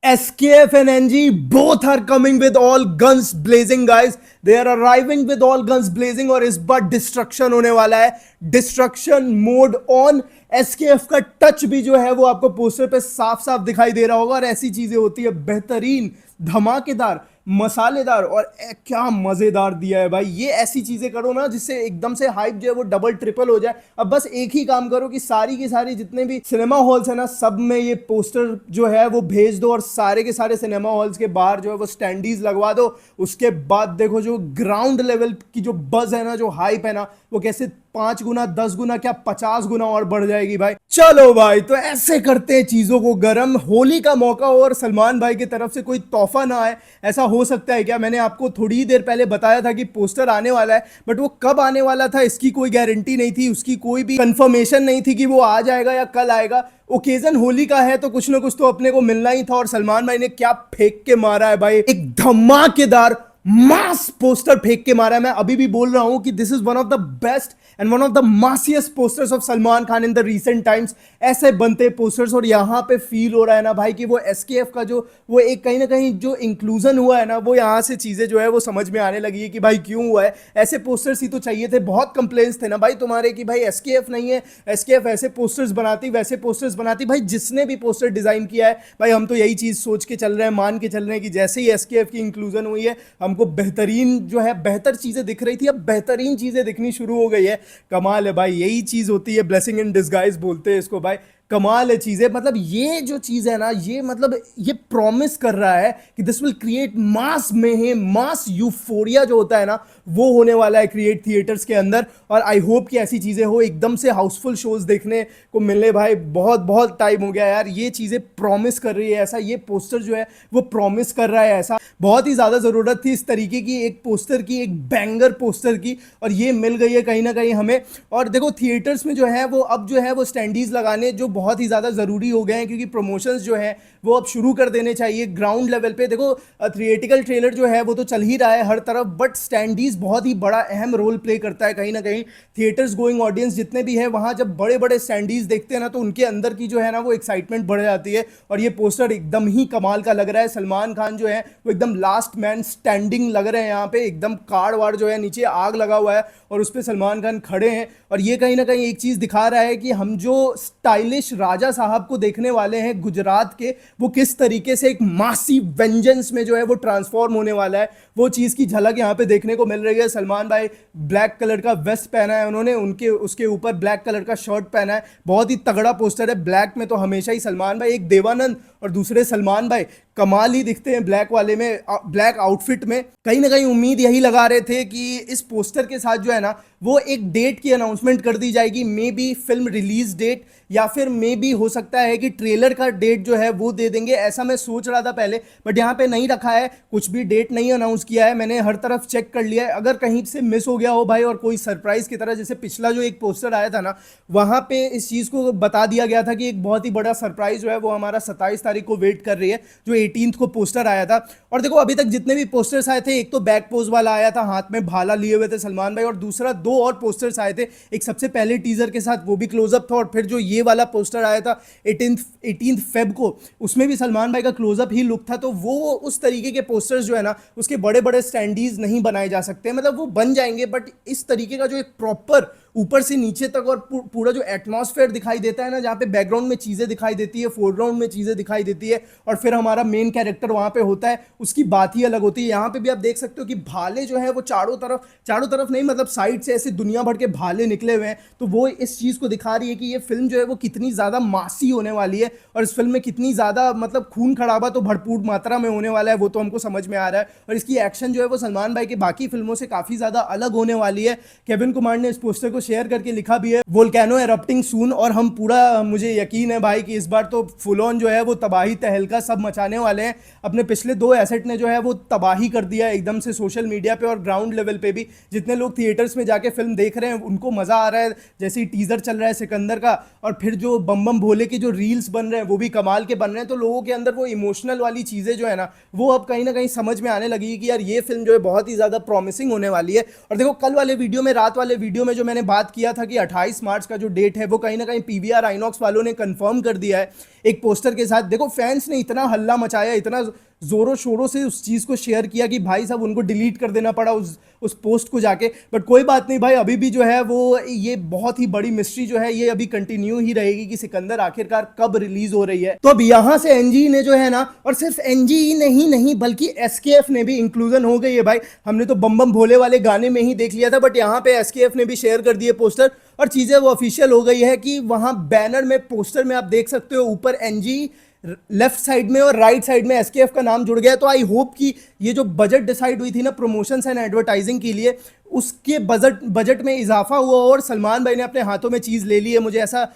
SKF and NG both are coming with all guns blazing, guys. They are arriving with all guns blazing और इस बार destruction होने वाला है. Destruction mode on. SKF का touch भी जो है वो आपको पोस्टर पे साफ साफ दिखाई दे रहा होगा और ऐसी चीजें होती है बेहतरीन, धमाकेदार, मसालेदार और क्या मजेदार दिया है भाई. ये ऐसी चीजें करो ना जिससे एकदम से हाइप जो है वो डबल ट्रिपल हो जाए. अब बस एक ही काम करो कि सारी की सारी जितने भी सिनेमा हॉल्स है ना, सब में ये पोस्टर जो है वो भेज दो और सारे के सारे सिनेमा हॉल्स के बाहर जो है वो स्टैंडीज लगवा दो. उसके बाद देखो जो ग्राउंड लेवल की जो बज है ना, जो हाइप है ना, वो कैसे 5 गुना 10 गुना क्या 50 गुना और बढ़ जाएगी भाई. चलो भाई, तो ऐसे करते हैं चीजों को गर्म. होली का मौका हो और सलमान भाई की तरफ से कोई तोहफा ना आए, ऐसा हो सकता है क्या? मैंने आपको थोड़ी देर पहले बताया था कि पोस्टर आने वाला है, बट वो कब आने वाला था इसकी कोई गारंटी नहीं थी, उसकी कोई भी कंफर्मेशन नहीं थी कि वो आ जाएगा या कल आएगा. ओकेजन होली का है तो कुछ ना कुछ तो अपने को मिलना ही था और सलमान भाई ने क्या फेंक के मारा है भाई, एक धमाकेदार मास पोस्टर फेंक के मारा है. मैं अभी भी बोल रहा हूं कि this is one of the best and one of the massiest posters of Salman Khan in the recent times. ऐसे बनते पोस्टर्स और यहां पे फील हो रहा है ना भाई कि वो SKF का जो वो एक कहीं ना कहीं जो इंक्लूजन हुआ है ना, वो यहां से चीजें जो है वो समझ में आने लगी है कि भाई क्यों हुआ है. ऐसे पोस्टर्स ही तो चाहिए थे. बहुत कंप्लेंट्स थे ना भाई तुम्हारे कि भाई SKF नहीं है, SKF ऐसे पोस्टर्स बनाती वैसे पोस्टर्स बनाती. भाई जिसने भी पोस्टर डिजाइन किया है भाई, हम तो यही चीज सोच के चल रहे हैं, मान के चल रहे हैं कि जैसे ही SKF की इंक्लूजन हुई है हमको बेहतरीन जो है बेहतर चीजें दिख रही थी, अब बेहतरीन चीजें दिखनी शुरू हो गई है. कमाल है भाई, यही चीज होती है, ब्लेसिंग इन डिस्गाइज बोलते हैं इसको भाई. कमाल है चीजें. मतलब ये जो चीज है ना, ये मतलब ये प्रॉमिस कर रहा है कि दिस विल क्रिएट मास में मास यूफोरिया जो होता है ना, वो होने वाला है क्रिएट थिएटर्स के अंदर. और आई होप कि ऐसी चीजें हो, एकदम से हाउसफुल शोज देखने को मिलने. भाई बहुत बहुत टाइम हो गया यार, ये चीजें प्रॉमिस कर रही है ऐसा, ये पोस्टर जो है वो प्रॉमिस कर रहा है ऐसा. बहुत ही ज्यादा जरूरत थी इस तरीके की एक पोस्टर की, एक बैंगर पोस्टर की, और ये मिल गई है कहीं ना कहीं हमें. और देखो थिएटर्स में जो है वो अब जो है वो स्टैंडीज लगाने जो बहुत ही ज़्यादा ज़रूरी हो गए हैं, क्योंकि प्रमोशंस जो है वो अब शुरू कर देने चाहिए ग्राउंड लेवल पे. देखो थिएटिकल ट्रेलर जो है वो तो चल ही रहा है हर तरफ, बट स्टैंडीज बहुत ही बड़ा अहम रोल प्ले करता है कहीं ना कहीं. थिएटर्स गोइंग ऑडियंस जितने भी है वहाँ जब बड़े बड़े स्टैंडीज देखते हैं ना, तो उनके अंदर की जो है ना वो एक्साइटमेंट बढ़ जाती है. और ये पोस्टर एकदम ही कमाल का लग रहा है. सलमान खान जो है वो एकदम लास्ट मैन स्टैंडिंग लग रहे हैं यहाँ पे, एकदम कार्ड वार्ड जो है नीचे आग लगा हुआ है और उस पर सलमान खान खड़े हैं. और ये कहीं ना कहीं एक चीज़ दिखा रहा है कि हम जो स्टाइलिश राजा साहब को देखने वाले हैं गुजरात के, वो किस तरीके से एक मासी वेंजेंस में जो है वो ट्रांसफॉर्म होने वाला है. वो चीज़ की झलक यहाँ पे देखने को मिल रही है. सलमान भाई ब्लैक कलर का वेस्ट पहना है उन्होंने, उनके उसके ऊपर ब्लैक कलर का शर्ट पहना है. बहुत ही तगड़ा पोस्टर है. ब्लैक में तो हमेशा ही सलमान भाई, एक देवानंद और दूसरे सलमान भाई कमाल ही दिखते हैं ब्लैक वाले में, ब्लैक आउटफिट में. कहीं ना कहीं उम्मीद यही लगा रहे थे कि इस पोस्टर के साथ जो है ना वो एक डेट की अनाउंसमेंट कर दी जाएगी, maybe film release date, या फिर मे बी हो सकता है कि ट्रेलर का डेट जो है वो दे देंगे. ऐसा मैं सोच रहा था पहले, बट यहाँ पे नहीं रखा है, कुछ भी डेट नहीं अनाउंस किया है. मैंने हर तरफ चेक कर लिया है, अगर कहीं से मिस हो गया हो भाई और कोई सरप्राइज की तरह, जैसे पिछला जो एक पोस्टर आया था ना, वहां पे इस चीज को बता दिया गया था कि एक बहुत ही बड़ा सरप्राइज जो है वो हमारा 27 तारीख को वेट कर रही है, जो 18th को पोस्टर आया था. और देखो अभी तक जितने भी पोस्टर्स आए थे, एक तो बैक पोज वाला आया था, हाथ में भाला लिए हुए थे सलमान भाई, और दूसरा 2 और पोस्टर्स आए थे. एक सबसे पहले टीजर के साथ, वो भी क्लोजअप था, और फिर जो ये वाला पोस्टर आया था 18 फेब को, उसमें भी सलमान भाई का क्लोजअप ही लुक था. तो वो उस तरीके के पोस्टर्स जो है ना, उसके बड़े बड़े स्टैंडीज नहीं बनाए जा सकते. मतलब वो बन जाएंगे, बट इस तरीके का जो एक प्रॉपर ऊपर से नीचे तक और पूरा जो एटमॉस्फेयर दिखाई देता है ना, जहाँ पे बैकग्राउंड में चीजें दिखाई देती है, फोरग्राउंड में चीजें दिखाई देती है, और फिर हमारा मेन कैरेक्टर वहां पे होता है, उसकी बात ही अलग होती है. यहाँ पे भी आप देख सकते हो कि भाले जो है वो चारों तरफ नहीं, मतलब साइड से ऐसे दुनिया भर के भाले निकले हुए हैं. तो वो इस चीज को दिखा रही है कि ये फिल्म जो है वो कितनी ज्यादा मासी होने वाली है, और इस फिल्म में कितनी ज्यादा मतलब खून खराबा तो भरपूर मात्रा में होने वाला है, वो तो हमको समझ में आ रहा है. और इसकी एक्शन जो है वो सलमान भाई की बाकी फिल्मों से काफी ज्यादा अलग होने वाली है. केविन कुमार ने इस पोस्टर को शेयर करके लिखा भी है, वोल्केनो एरप्टिंग सून. और हम पूरा, मुझे यकीन है भाई कि इस बार तो फुल ऑन जो है वो तबाही तहलका सब मचाने वाले हैं. अपने पिछले 2 एसेट ने जो है वो तबाही कर दिया एकदम से सोशल मीडिया पे और ग्राउंड लेवल पे भी. जितने लोग थिएटर्स में जाके के फिल्म देख रहे हैं उनको मजा आ रहा है, जैसे ही टीजर चल रहा है सिकंदर का, और फिर जो बम बम भोले के जो रील्स बन रहे हैं वो भी कमाल के बन रहे हैं, तो लोगों के अंदर वो इमोशनल वाली चीजें जो है ना वो अब कहीं ना कहीं समझ में आने लगी कि यार ये फिल्म जो है बहुत ही ज्यादा प्रॉमिसिंग होने वाली है। और देखो कल वाले वीडियो में, रात वाले वीडियो में जो मैंने बात किया था कि 28 मार्च का जो डेट है वो कहीं ना कहीं पीवीआर आइनॉक्स वालों ने कंफर्म कर दिया है एक पोस्टर के साथ। देखो फैंस ने इतना हल्ला मचाया, इतना जोरों शोरों से उस चीज को शेयर किया कि भाई साहब उनको डिलीट कर देना पड़ा उस पोस्ट को जाके, बट कोई बात नहीं भाई, अभी भी जो है वो ये बहुत ही बड़ी मिस्ट्री जो है ये अभी कंटिन्यू ही रहेगी कि सिकंदर आखिरकार कब रिलीज हो रही है। तो अब यहां से एनजी ने जो है ना, और सिर्फ एनजी नहीं बल्कि एसकेएफ ने भी इंक्लूजन हो गई है भाई। हमने तो बम बम भोले वाले गाने में ही देख लिया था, बट यहाँ पे एसकेएफ ने भी शेयर कर दिए पोस्टर, और चीजें वो ऑफिशियल हो गई है कि वहां बैनर में, पोस्टर में आप देख सकते हो ऊपर एनजी लेफ्ट साइड में और राइट साइड में एसकेएफ का नाम जुड़ गया। तो आई होप कि ये जो बजट डिसाइड हुई थी ना प्रमोशंस एंड एडवर्टाइजिंग के लिए, उसके बजट में इजाफा हुआ और सलमान भाई ने अपने हाथों में चीज ले ली है, मुझे ऐसा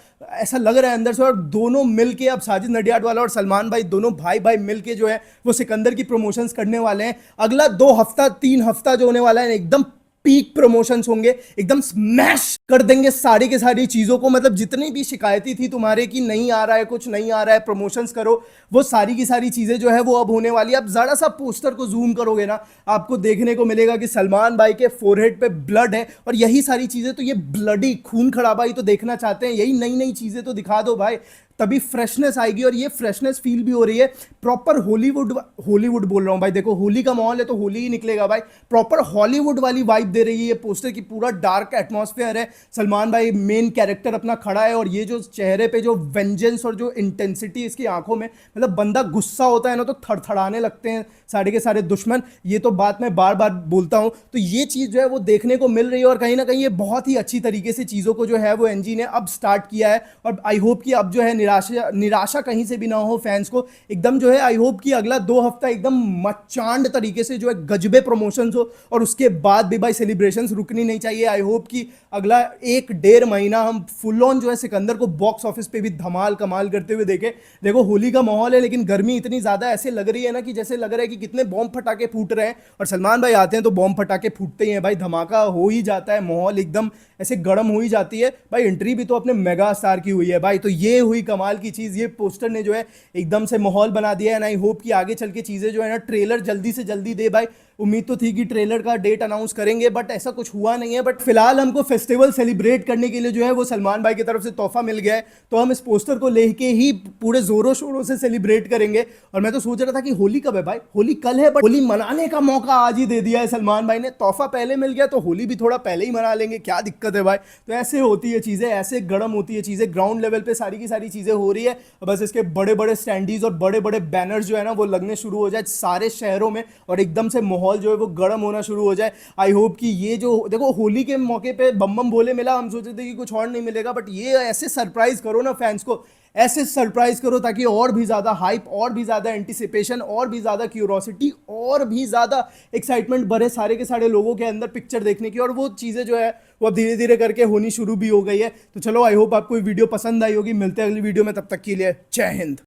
लग रहा है अंदर से। और दोनों मिलके अब साजिद नडियाडवाला और सलमान भाई दोनों भाई मिलके जो है वो सिकंदर की प्रमोशंस करने वाले हैं। अगला 2 हफ्ता 3 हफ्ता जो होने वाला है एकदम पीक प्रमोशंस होंगे, एकदम स्मैश कर देंगे सारी के सारी चीजों को। मतलब जितनी भी शिकायतें थी तुम्हारे कि नहीं आ रहा है, कुछ नहीं आ रहा है, प्रमोशंस करो, वो सारी की सारी चीजें जो है वो अब होने वाली है। अब जरा सा पोस्टर को जूम करोगे ना, आपको देखने को मिलेगा कि सलमान भाई के फोरहेड पे ब्लड है, और यही सारी चीजें, तो ये ब्लडी खून खराबा ही तो देखना चाहते हैं, यही नई नई चीजें तो दिखा दो भाई, तभी फ्रेशनेस आएगी। और ये फ्रेशनेस फील भी हो रही है प्रॉपर हॉलीवुड बोल रहा हूं भाई, देखो होली का माहौल है तो होली ही निकलेगा भाई, प्रॉपर हॉलीवुड वाली वाइब दे रही है ये पोस्टर की। पूरा डार्क एटमॉस्फेयर है, सलमान भाई मेन कैरेक्टर अपना खड़ा है, और ये जो चेहरे पे जो वेंजेंस और जो इंटेंसिटी इसकी आंखों में, मतलब बंदा गुस्सा होता है ना तो थरथराने लगते हैं सारे के सारे दुश्मन। ये तो बात मैं बार बार बोलता हूं, तो ये चीज जो है वो देखने को मिल रही है, और कहीं ना कहीं ये बहुत ही अच्छी तरीके से चीजों को जो है वो एनजी ने अब स्टार्ट किया है। और आई होप कि अब जो है निराशा कहीं से भी ना हो फैंस को, एकदम जो है आई होप कि अगला 2 हफ्ता एकदम मचांड तरीके से जो है गजबे प्रमोशंस हो, और उसके बाद भी भाई सेलिब्रेशंस रुकनी नहीं चाहिए। आई होप कि अगला 1-1.5 महीना हम फुल ऑन जो है सिकंदर को बॉक्स ऑफिस पे भी धमाल कमाल करते हुए देखें। देखो होली का माहौल है, लेकिन गर्मी इतनी ज्यादा ऐसे लग रही है ना कि जैसे लग रहा है कि कितने बॉम्ब फटाके फूट रहे हैं, और सलमान भाई आते हैं तो बॉम्ब फटाके फूटते ही हैं भाई, धमाका हो ही जाता है, माहौल एकदम ऐसे गर्म हो ही जाती है भाई। एंट्री भी तो अपने मेगा स्टार की हुई है भाई, तो ये हुई कमाल की चीज, ये पोस्टर ने जो है एकदम से माहौल बना दिया है। आई होप कि आगे चल के चीजें जो है ना, ट्रेलर जल्दी से जल्दी दे भाई। उम्मीद तो थी कि ट्रेलर का डेट अनाउंस करेंगे, बट ऐसा कुछ हुआ नहीं है। बट फिलहाल हमको फेस्टिवल सेलिब्रेट करने के लिए जो है वो सलमान भाई की तरफ से तोहफा मिल गया है, तो हम इस पोस्टर को लेके ही पूरे जोरों शोरों से सेलिब्रेट करेंगे। और मैं तो सोच रहा था कि होली कब है भाई, होली कल है, बट होली मनाने का मौका आज ही दे दिया है सलमान भाई ने, तोहफा पहले मिल गया तो होली भी थोड़ा पहले ही मना लेंगे, क्या दिक्कत है भाई। तो ऐसे होती है चीजें, ऐसे गर्म होती है चीजें, ग्राउंड लेवल पे सारी की सारी चीजें हो रही है। बस इसके बड़े बड़े स्टैंडीज और बड़े बड़े बैनर्स जो है ना वो लगने शुरू हो जाए सारे शहरों में, और एकदम से माहौल जो है वो गर्म होना शुरू हो जाए। आई होप कि ये जो देखो होली के मौके पे बम बम भोले मिला, हम सोचे थे कि कुछ और नहीं मिलेगा, बट ये ऐसे सरप्राइज करो ना फैंस को, ऐसे सरप्राइज करो ताकि और भी ज्यादा हाइप, और भी ज्यादा एंटिसिपेशन, और भी ज्यादा क्यूरोसिटी, और भी ज्यादा एक्साइटमेंट बढ़े सारे के सारे लोगों के अंदर पिक्चर देखने की। और वो चीजें जो है वो अब धीरे धीरे करके होनी शुरू भी हो गई है। तो चलो आई होप आपको वीडियो पसंद आई होगी, मिलते हैं अगली वीडियो में, तब तक के लिए जय हिंद।